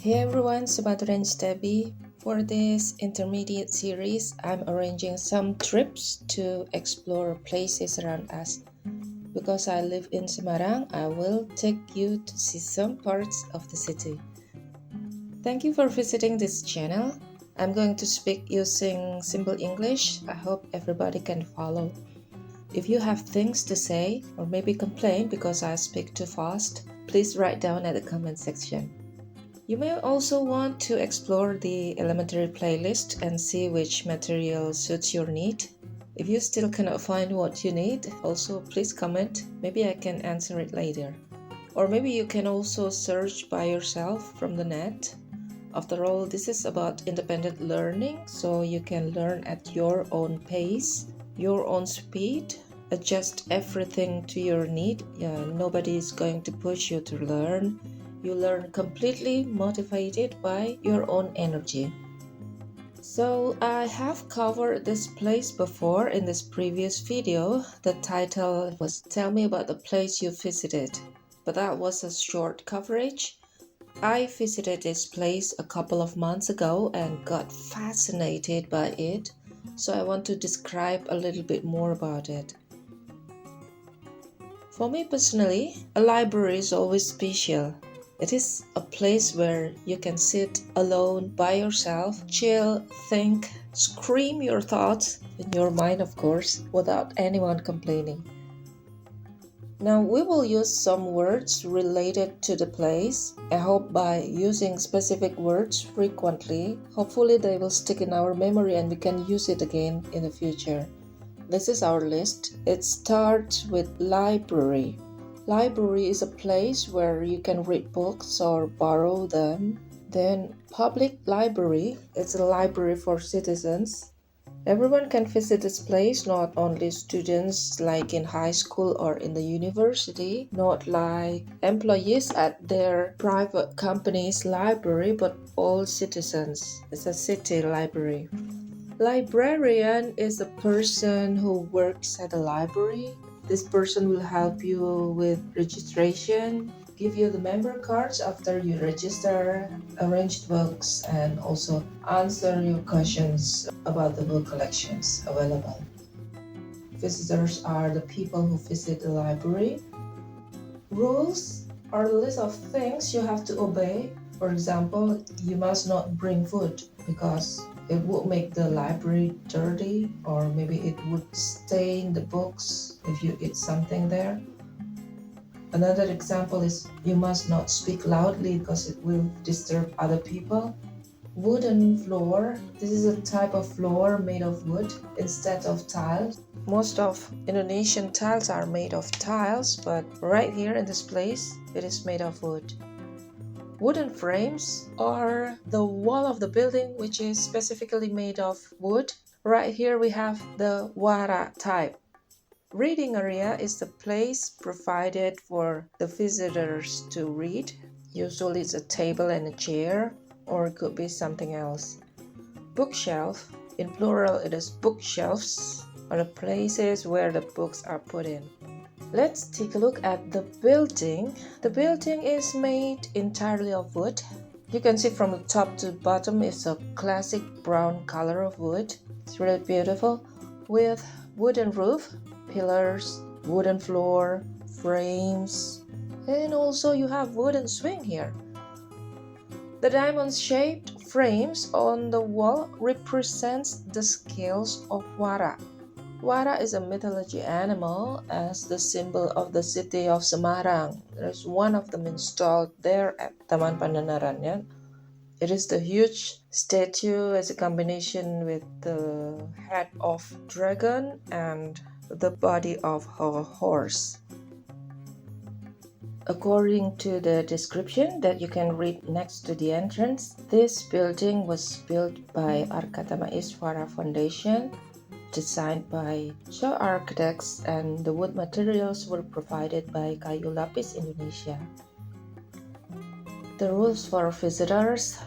Hey everyone, Sobat Range Debbie. For this intermediate series, I'm arranging some trips to explore places around us. Because I live in Semarang, I will take you to see some parts of the city. Thank you for visiting this channel. I'm going to speak using simple English. I hope everybody can follow. If you have things to say or maybe complain because I speak too fast, please write down at the comment section. You may also want to explore the elementary playlist and see which material suits your need. If you still cannot find what you need, also please comment. Maybe I can answer it later. Or maybe you can also search by yourself from the net. After all, this is about independent learning, so you can learn at your own pace, your own speed, adjust everything to your need. Nobody is going to push you to learn. You learn completely motivated by your own energy. So I have covered this place before in this previous video. The title was Tell Me About the Place You Visited, but that was a short coverage. I visited this place a couple of months ago and got fascinated by it, so I want to describe a little bit more about it. For me personally, a library is always special. It is a place where you can sit alone by yourself, chill, think, scream your thoughts, in your mind of course, without anyone complaining. Now we will use some words related to the place. I hope by using specific words frequently, hopefully they will stick in our memory and we can use it again in the future. This is our list. It starts with library. Library is a place where you can read books or borrow them. Then public library, it's a library for citizens. Everyone can visit this place, not only students like in high school or in the university, not like employees at their private company's library, but all citizens. It's a city library. Librarian is a person who works at a library. This person will help you with registration, give you the member cards after you register, arrange books, and also answer your questions about the book collections available. Visitors are the people who visit the library. Rules are a list of things you have to obey. For example, you must not bring food because it would make the library dirty, or maybe it would stain the books if you eat something there. Another example is you must not speak loudly because it will disturb other people. Wooden floor. This is a type of floor made of wood instead of tiles. Most of Indonesian tiles are made of tiles, but right here in this place, it is made of wood. Wooden frames are the wall of the building, which is specifically made of wood. Right here we have the warak type. Reading area is the place provided for the visitors to read. Usually it's a table and a chair, or it could be something else. Bookshelf, in plural it is bookshelves, are the places where the books are put in. Let's take a look at the building. The building is made entirely of wood. You can see from the top to bottom it's a classic brown color of wood. It's really beautiful with wooden roof, pillars, wooden floor, frames, and also you have wooden swing here. The diamond-shaped frames on the wall represents the scales of warak. Warak is a mythology animal as the symbol of the city of Semarang. There's one of them installed there at Taman Pandanaran. It is the huge statue as a combination with the head of dragon and the body of a horse. According to the description that you can read next to the entrance, this building was built by Arkatama Iswara Foundation, designed by Shaw Architects, and the wood materials were provided by Kayu Lapis Indonesia. The rules for visitors.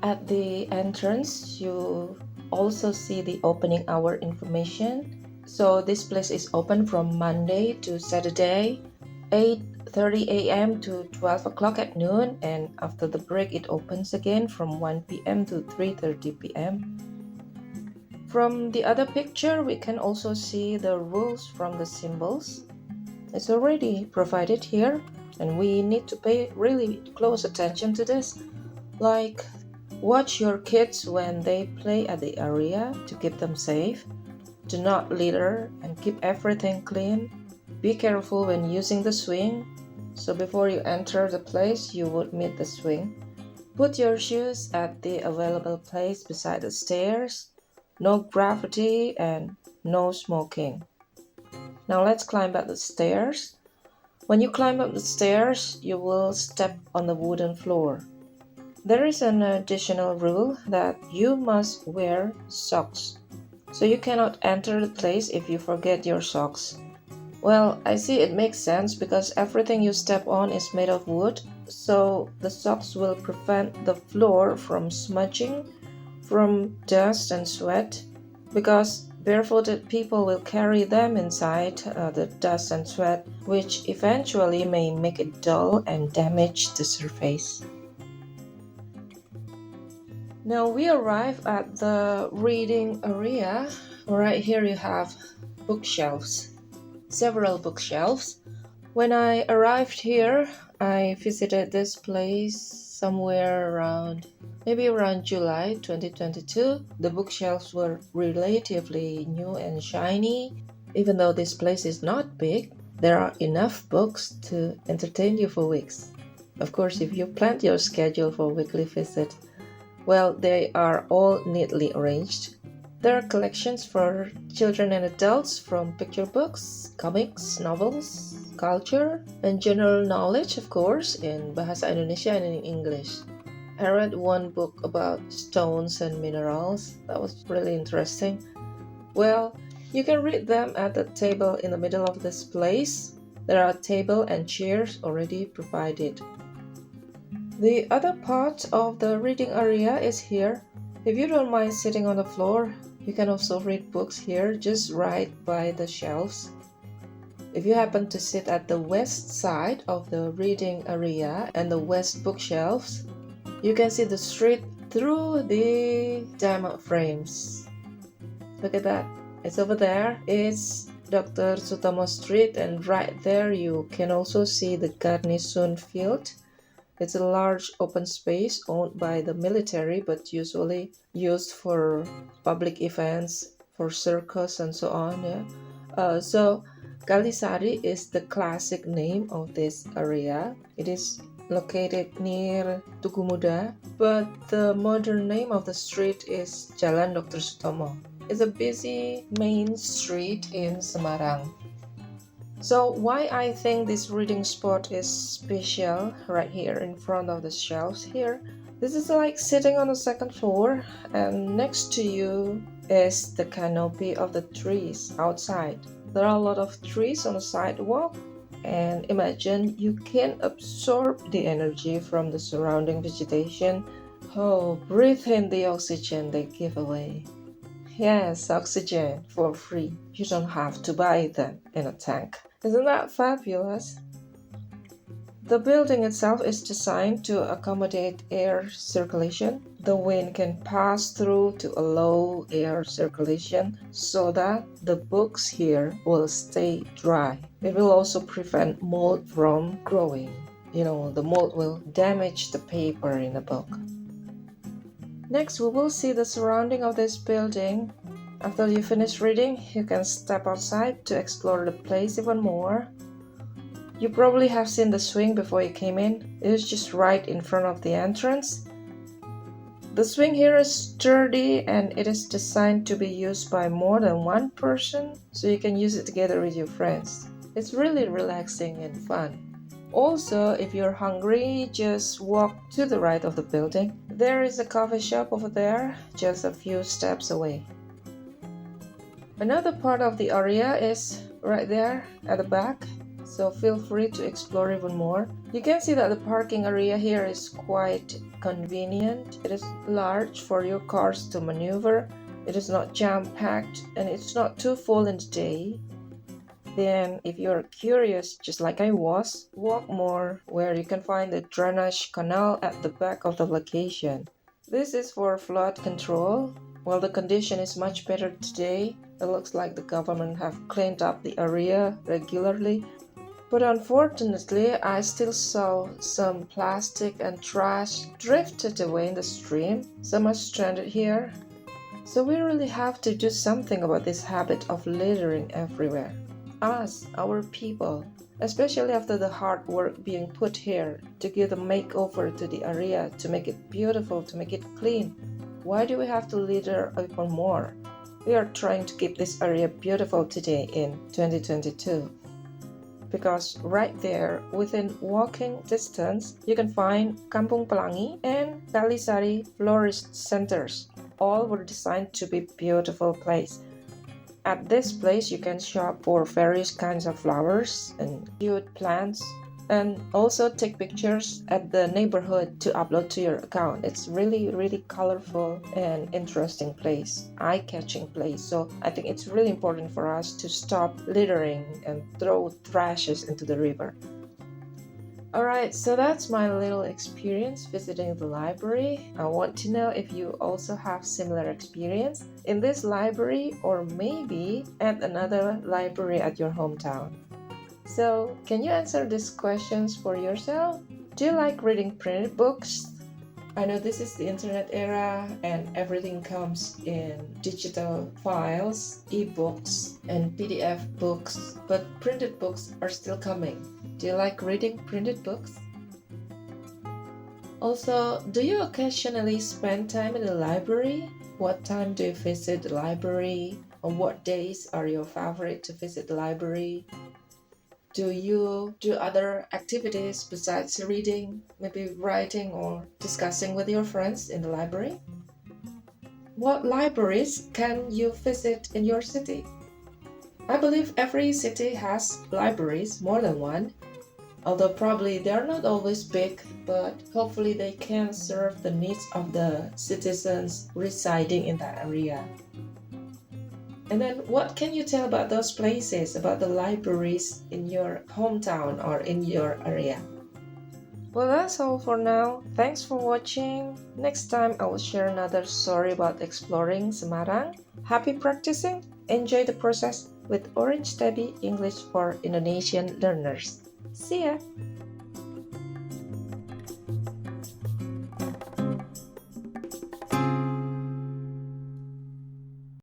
At the entrance, you also see the opening hour information. So this place is open from Monday to Saturday, 8 8:30 a.m. to 12 o'clock at noon, and after the break it opens again from 1 p.m. to 3:30 p.m. From the other picture, we can also see the rules from the symbols. It's already provided here, and we need to pay really close attention to this. Like, watch your kids when they play at the area to keep them safe. Do not litter and keep everything clean. Be careful when using the swing. So before you enter the place, you would meet the swing. Put your shoes at the available place beside the stairs. No graffiti and no smoking. Now let's climb up the stairs. When you climb up the stairs, you will step on the wooden floor. There is an additional rule that you must wear socks. So you cannot enter the place if you forget your socks. Well, I see it makes sense because everything you step on is made of wood, so the socks will prevent the floor from smudging from dust and sweat, because barefooted people will carry them inside the dust and sweat, which eventually may make it dull and damage the surface. Now we arrive at the reading area. Right here you have bookshelves, several bookshelves. When I arrived here, I visited this place somewhere around July 2022. The bookshelves were relatively new and shiny. Even though this place is not big, there are enough books to entertain you for weeks. Of course, if you planned your schedule for weekly visit, well, they are all neatly arranged. There are collections for children and adults, from picture books, comics, novels, culture, and general knowledge, of course, in Bahasa Indonesia and in English. I read one book about stones and minerals. That was really interesting. Well, you can read them at the table in the middle of this place. There are table and chairs already provided. The other part of the reading area is here. If you don't mind sitting on the floor, you can also read books here, just right by the shelves. If you happen to sit at the west side of the reading area and the west bookshelves, you can see the street through the diamond frames. Look at that. It's over there. It's Dr. Sutomo Street, and right there you can also see the Garnison Field. It's a large open space owned by the military, but usually used for public events, for circus and so on. So Kalisari is the classic name of this area. It is located near Tugu Muda, but the modern name of the street is Jalan Dr. Sutomo. It's a busy main street in Semarang. So why I think this reading spot is special right here in front of the shelves here. This is like sitting on the second floor, and next to you is the canopy of the trees outside. There are a lot of trees on the sidewalk, and imagine you can absorb the energy from the surrounding vegetation. Oh, breathe in the oxygen they give away. Yes, oxygen for free. You don't have to buy them in a tank. Isn't that fabulous? The building itself is designed to accommodate air circulation. The wind can pass through to allow air circulation so that the books here will stay dry. It will also prevent mold from growing. The mold will damage the paper in the book. Next, we will see the surrounding of this building. After you finish reading, you can step outside to explore the place even more. You probably have seen the swing before you came in. It is just right in front of the entrance. The swing here is sturdy and it is designed to be used by more than one person, so you can use it together with your friends. It's really relaxing and fun. Also, if you're hungry, just walk to the right of the building. There is a coffee shop over there, just a few steps away. Another part of the area is right there at the back, so feel free to explore even more. You can see that the parking area here is quite convenient. It is large for your cars to maneuver. It is not jam-packed and it's not too full in the day. Then, if you're curious, just like I was, walk more where you can find the drainage canal at the back of the location. This is for flood control. While the condition is much better today, it looks like the government have cleaned up the area regularly. But unfortunately, I still saw some plastic and trash drifted away in the stream. Some are stranded here. So we really have to do something about this habit of littering everywhere. Us, our people, especially after the hard work being put here to give a makeover to the area, to make it beautiful, to make it clean. Why do we have to litter even more? We are trying to keep this area beautiful today in 2022. Because right there, within walking distance, you can find Kampung Pelangi and Sari Florist Centers. All were designed to be beautiful place. At this place, you can shop for various kinds of flowers and cute plants, and also take pictures at the neighborhood to upload to your account. It's really colorful and interesting place, eye-catching place. So I think it's really important for us to stop littering and throw trashes into the river. Alright, so that's my little experience visiting the library. I want to know if you also have similar experience in this library or maybe at another library at your hometown. So, can you answer these questions for yourself? Do you like reading printed books? I know this is the internet era and everything comes in digital files, ebooks, and PDF books, but printed books are still coming. Do you like reading printed books? Also, do you occasionally spend time in the library? What time do you visit the library? On what days are your favorite to visit the library? Do you do other activities besides reading, maybe writing or discussing with your friends in the library? What libraries can you visit in your city? I believe every city has libraries, more than one. Although probably they are not always big, but hopefully they can serve the needs of the citizens residing in that area. And then what can you tell about those places, about the libraries in your hometown or in your area? Well, that's all for now. Thanks for watching. Next time I will share another story about exploring Semarang. Happy practicing. Enjoy the process with Orange Tabby English for Indonesian learners. See ya!